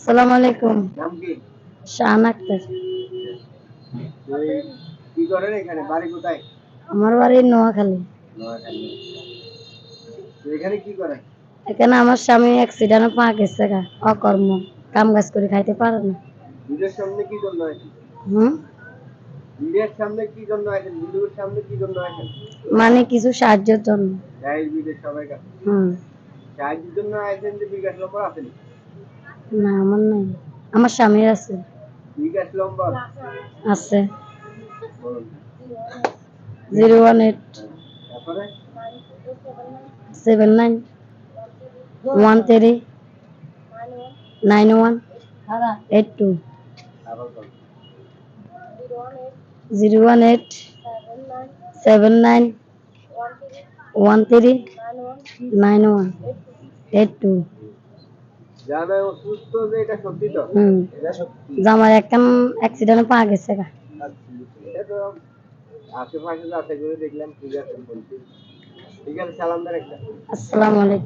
আসসালামু আলাইকুম। নাম কি? শাহান আক্তার। তুই কি করেন এখানে? বাড়ি কোথায়? আমার বাড়ি নোয়াখালী। নোয়াখালী। তুই এখানে কি করেন? এখানে আমার স্বামী অ্যাক্সিডেন্টে পা গেছে গা, অকর্ম, কাম কাজ করে খাইতে পারে না। ভিডিওর সামনে কি জন্য আছেন? হুম, ভিডিওর সামনে কি জন্য আছেন? ভিডিওর সামনে কি জন্য আছেন? মানে কিছু সাহায্যের জন্য। জাহির ভিডিওর সবাই কাছে হুম, সাহায্যের জন্য আছেন, যে বিকাশ নম্বর আছে? না আমার নাই, আমার স্বামীর আছে। বিকাশ নম্বর আছে বলুন। 018 তারপরে 79 13 91 82। আবার বলুন। 018 79 13 91 82। জামাই অসুস্থ যে এটা সত্যি তো? এটা সত্যি। জামাই একটা অ্যাক্সিডেন্টে পা গেছে গা। এটা তো আশেপাশে যাচাই করে দেখলাম, ঠিক আছে বলছি। ঠিক আছে, সালাম দেন একটা। আসসালামু আলাইকুম।